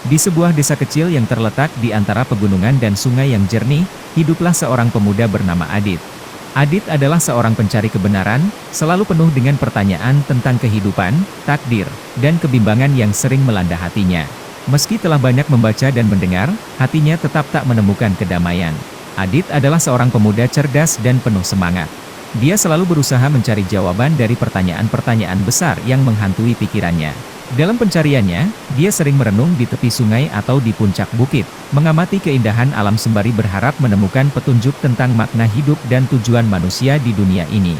Di sebuah desa kecil yang terletak di antara pegunungan dan sungai yang jernih, hiduplah seorang pemuda bernama Adit. Adit adalah seorang pencari kebenaran, selalu penuh dengan pertanyaan tentang kehidupan, takdir, dan kebimbangan yang sering melanda hatinya. Meski telah banyak membaca dan mendengar, hatinya tetap tak menemukan kedamaian. Adit adalah seorang pemuda cerdas dan penuh semangat. Dia selalu berusaha mencari jawaban dari pertanyaan-pertanyaan besar yang menghantui pikirannya. Dalam pencariannya, dia sering merenung di tepi sungai atau di puncak bukit, mengamati keindahan alam sembari berharap menemukan petunjuk tentang makna hidup dan tujuan manusia di dunia ini.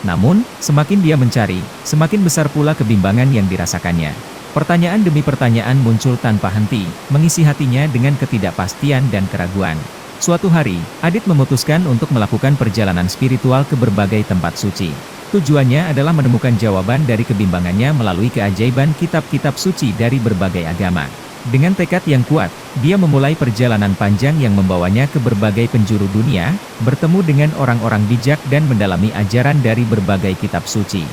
Namun, semakin dia mencari, semakin besar pula kebimbangan yang dirasakannya. Pertanyaan demi pertanyaan muncul tanpa henti, mengisi hatinya dengan ketidakpastian dan keraguan. Suatu hari, Adit memutuskan untuk melakukan perjalanan spiritual ke berbagai tempat suci. Tujuannya adalah menemukan jawaban dari kebimbangannya melalui keajaiban kitab-kitab suci dari berbagai agama. Dengan tekad yang kuat, dia memulai perjalanan panjang yang membawanya ke berbagai penjuru dunia, bertemu dengan orang-orang bijak dan mendalami ajaran dari berbagai kitab suci.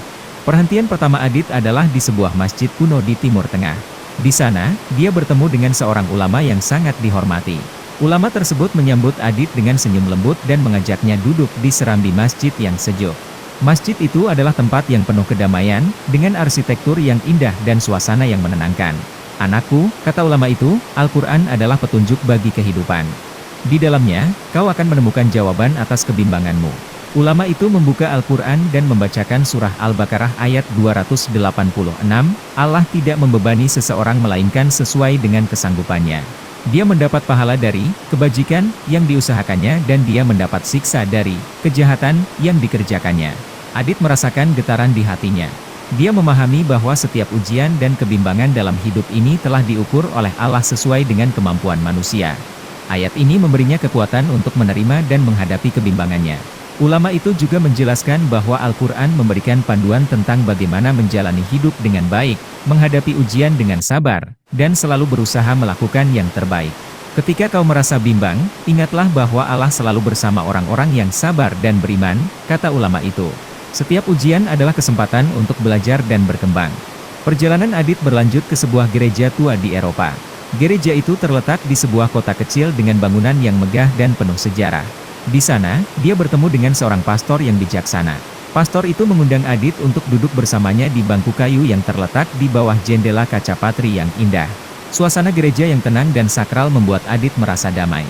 Perhentian pertama Adit adalah di sebuah masjid kuno di Timur Tengah. Di sana, dia bertemu dengan seorang ulama yang sangat dihormati. Ulama tersebut menyambut Adit dengan senyum lembut dan mengajaknya duduk di serambi masjid yang sejuk. Masjid itu adalah tempat yang penuh kedamaian, dengan arsitektur yang indah dan suasana yang menenangkan. "Anakku," kata ulama itu, "Al-Quran adalah petunjuk bagi kehidupan. Di dalamnya, kau akan menemukan jawaban atas kebimbanganmu." Ulama itu membuka Al-Quran dan membacakan surah Al-Baqarah ayat 286, "Allah tidak membebani seseorang melainkan sesuai dengan kesanggupannya. Dia mendapat pahala dari kebajikan yang diusahakannya dan dia mendapat siksa dari kejahatan yang dikerjakannya." Adit merasakan getaran di hatinya. Dia memahami bahwa setiap ujian dan kebimbangan dalam hidup ini telah diukur oleh Allah sesuai dengan kemampuan manusia. Ayat ini memberinya kekuatan untuk menerima dan menghadapi kebimbangannya. Ulama itu juga menjelaskan bahwa Al-Quran memberikan panduan tentang bagaimana menjalani hidup dengan baik, menghadapi ujian dengan sabar, dan selalu berusaha melakukan yang terbaik. Ketika kau merasa bimbang, ingatlah bahwa Allah selalu bersama orang-orang yang sabar dan beriman, kata ulama itu. Setiap ujian adalah kesempatan untuk belajar dan berkembang. Perjalanan Adit berlanjut ke sebuah gereja tua di Eropa. Gereja itu terletak di sebuah kota kecil dengan bangunan yang megah dan penuh sejarah. Di sana, dia bertemu dengan seorang pastor yang bijaksana. Pastor itu mengundang Adit untuk duduk bersamanya di bangku kayu yang terletak di bawah jendela kaca patri yang indah. Suasana gereja yang tenang dan sakral membuat Adit merasa damai.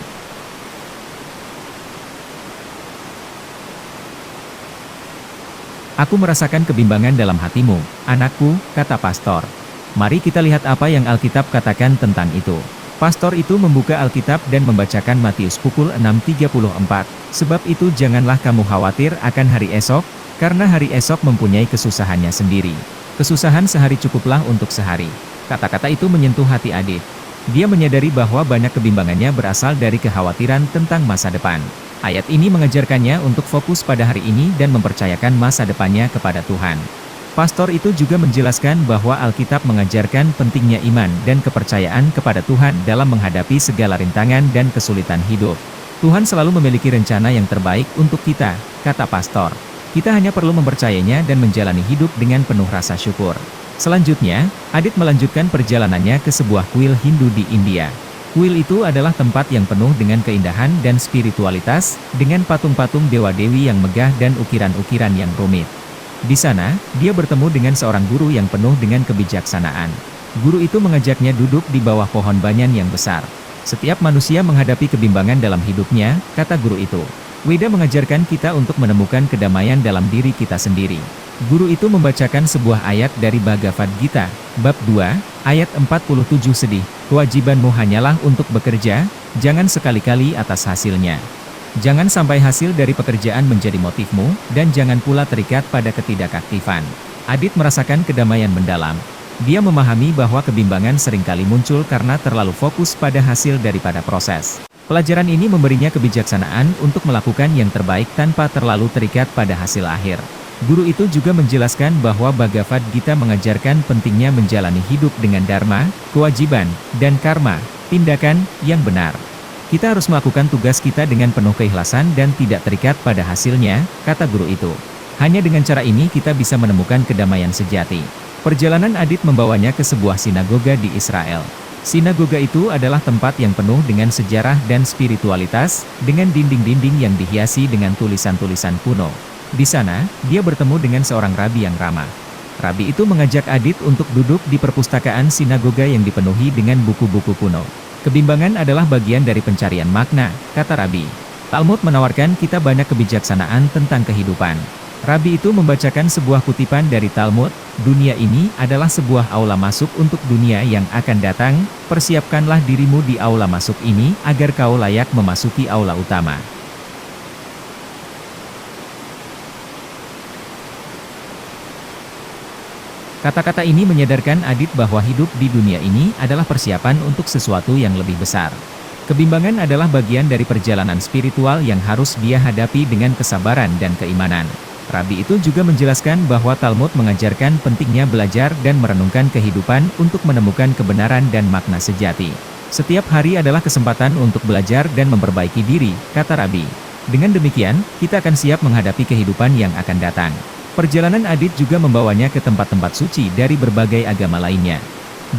"Aku merasakan kebimbangan dalam hatimu, anakku," kata pastor. "Mari kita lihat apa yang Alkitab katakan tentang itu." Pastor itu membuka Alkitab dan membacakan Matius pukul 6.34, "Sebab itu janganlah kamu khawatir akan hari esok, karena hari esok mempunyai kesusahannya sendiri. Kesusahan sehari cukuplah untuk sehari." Kata-kata itu menyentuh hati Adit. Dia menyadari bahwa banyak kebimbangannya berasal dari kekhawatiran tentang masa depan. Ayat ini mengajarkannya untuk fokus pada hari ini dan mempercayakan masa depannya kepada Tuhan. Pastor itu juga menjelaskan bahwa Alkitab mengajarkan pentingnya iman dan kepercayaan kepada Tuhan dalam menghadapi segala rintangan dan kesulitan hidup. "Tuhan selalu memiliki rencana yang terbaik untuk kita," kata pastor. "Kita hanya perlu mempercayainya dan menjalani hidup dengan penuh rasa syukur." Selanjutnya, Adit melanjutkan perjalanannya ke sebuah kuil Hindu di India. Kuil itu adalah tempat yang penuh dengan keindahan dan spiritualitas, dengan patung-patung dewa-dewi yang megah dan ukiran-ukiran yang rumit. Di sana, dia bertemu dengan seorang guru yang penuh dengan kebijaksanaan. Guru itu mengajaknya duduk di bawah pohon banyan yang besar. "Setiap manusia menghadapi kebimbangan dalam hidupnya," kata guru itu. "Weda mengajarkan kita untuk menemukan kedamaian dalam diri kita sendiri." Guru itu membacakan sebuah ayat dari Bhagavad Gita, bab 2, ayat 47 sedih. "Kewajibanmu hanyalah untuk bekerja, jangan sekali-kali atas hasilnya. Jangan sampai hasil dari pekerjaan menjadi motifmu, dan jangan pula terikat pada ketidakaktifan." Adit merasakan kedamaian mendalam. Dia memahami bahwa kebimbangan seringkali muncul karena terlalu fokus pada hasil daripada proses. Pelajaran ini memberinya kebijaksanaan untuk melakukan yang terbaik tanpa terlalu terikat pada hasil akhir. Guru itu juga menjelaskan bahwa Bhagavad Gita mengajarkan pentingnya menjalani hidup dengan dharma, kewajiban, dan karma, tindakan yang benar. "Kita harus melakukan tugas kita dengan penuh keikhlasan dan tidak terikat pada hasilnya," kata guru itu. "Hanya dengan cara ini kita bisa menemukan kedamaian sejati." Perjalanan Adit membawanya ke sebuah sinagoga di Israel. Sinagoga itu adalah tempat yang penuh dengan sejarah dan spiritualitas, dengan dinding-dinding yang dihiasi dengan tulisan-tulisan kuno. Di sana, dia bertemu dengan seorang rabi yang ramah. Rabi itu mengajak Adit untuk duduk di perpustakaan sinagoga yang dipenuhi dengan buku-buku kuno. Kebimbangan adalah bagian dari pencarian makna, kata Rabi. Talmud menawarkan kita banyak kebijaksanaan tentang kehidupan. Rabi itu membacakan sebuah kutipan dari Talmud, dunia ini adalah sebuah aula masuk untuk dunia yang akan datang, persiapkanlah dirimu di aula masuk ini agar kau layak memasuki aula utama. Kata-kata ini menyadarkan Adit bahwa hidup di dunia ini adalah persiapan untuk sesuatu yang lebih besar. Kebimbangan adalah bagian dari perjalanan spiritual yang harus dia hadapi dengan kesabaran dan keimanan. Rabi itu juga menjelaskan bahwa Talmud mengajarkan pentingnya belajar dan merenungkan kehidupan untuk menemukan kebenaran dan makna sejati. Setiap hari adalah kesempatan untuk belajar dan memperbaiki diri, kata Rabi. Dengan demikian, kita akan siap menghadapi kehidupan yang akan datang. Perjalanan Adit juga membawanya ke tempat-tempat suci dari berbagai agama lainnya.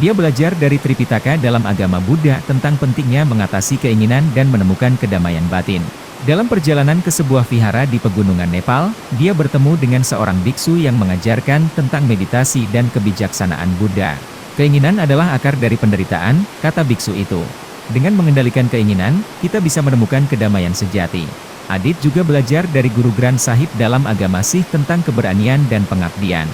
Dia belajar dari Tripitaka dalam agama Buddha tentang pentingnya mengatasi keinginan dan menemukan kedamaian batin. Dalam perjalanan ke sebuah vihara di pegunungan Nepal, dia bertemu dengan seorang biksu yang mengajarkan tentang meditasi dan kebijaksanaan Buddha. Keinginan adalah akar dari penderitaan, kata biksu itu. Dengan mengendalikan keinginan, kita bisa menemukan kedamaian sejati. Adit juga belajar dari Guru Granth Sahib dalam agama Sikh tentang keberanian dan pengabdian.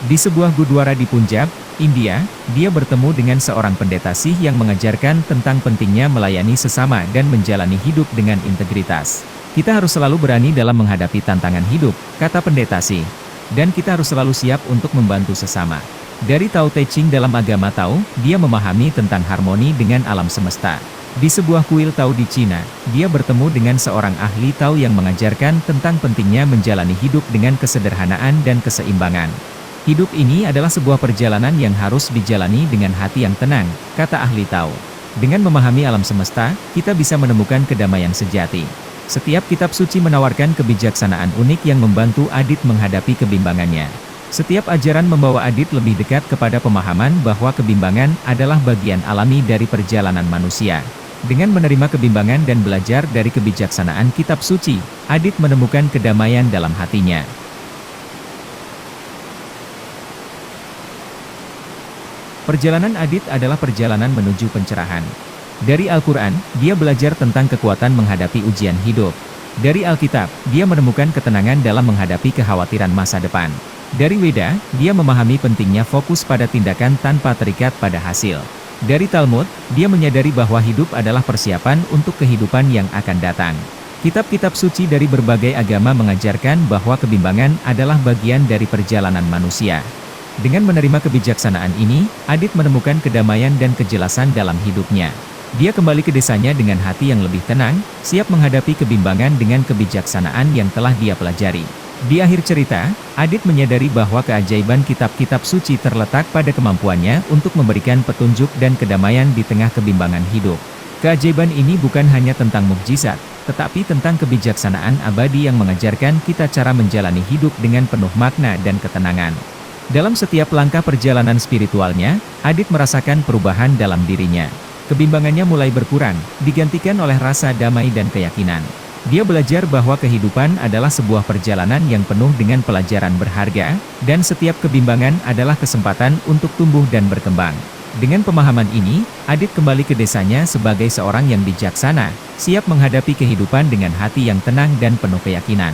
Di sebuah gurdwara di Punjab, India, dia bertemu dengan seorang pendeta Sikh yang mengajarkan tentang pentingnya melayani sesama dan menjalani hidup dengan integritas. Kita harus selalu berani dalam menghadapi tantangan hidup, kata pendeta Sikh. Dan kita harus selalu siap untuk membantu sesama. Dari Tao Te Ching dalam agama Tao, dia memahami tentang harmoni dengan alam semesta. Di sebuah kuil Tao di Cina, dia bertemu dengan seorang ahli Tao yang mengajarkan tentang pentingnya menjalani hidup dengan kesederhanaan dan keseimbangan. Hidup ini adalah sebuah perjalanan yang harus dijalani dengan hati yang tenang, kata ahli Tao. Dengan memahami alam semesta, kita bisa menemukan kedamaian sejati. Setiap kitab suci menawarkan kebijaksanaan unik yang membantu Adit menghadapi kebimbangannya. Setiap ajaran membawa Adit lebih dekat kepada pemahaman bahwa kebimbangan adalah bagian alami dari perjalanan manusia. Dengan menerima kebimbangan dan belajar dari kebijaksanaan kitab suci, Adit menemukan kedamaian dalam hatinya. Perjalanan Adit adalah perjalanan menuju pencerahan. Dari Al-Quran, dia belajar tentang kekuatan menghadapi ujian hidup. Dari Alkitab, dia menemukan ketenangan dalam menghadapi kekhawatiran masa depan. Dari Weda, dia memahami pentingnya fokus pada tindakan tanpa terikat pada hasil. Dari Talmud, dia menyadari bahwa hidup adalah persiapan untuk kehidupan yang akan datang. Kitab-kitab suci dari berbagai agama mengajarkan bahwa kebimbangan adalah bagian dari perjalanan manusia. Dengan menerima kebijaksanaan ini, Adit menemukan kedamaian dan kejelasan dalam hidupnya. Dia kembali ke desanya dengan hati yang lebih tenang, siap menghadapi kebimbangan dengan kebijaksanaan yang telah dia pelajari. Di akhir cerita, Adit menyadari bahwa keajaiban kitab-kitab suci terletak pada kemampuannya untuk memberikan petunjuk dan kedamaian di tengah kebimbangan hidup. Keajaiban ini bukan hanya tentang mukjizat, tetapi tentang kebijaksanaan abadi yang mengajarkan kita cara menjalani hidup dengan penuh makna dan ketenangan. Dalam setiap langkah perjalanan spiritualnya, Adit merasakan perubahan dalam dirinya. Kebimbangannya mulai berkurang, digantikan oleh rasa damai dan keyakinan. Dia belajar bahwa kehidupan adalah sebuah perjalanan yang penuh dengan pelajaran berharga, dan setiap kebimbangan adalah kesempatan untuk tumbuh dan berkembang. Dengan pemahaman ini, Adit kembali ke desanya sebagai seorang yang bijaksana, siap menghadapi kehidupan dengan hati yang tenang dan penuh keyakinan.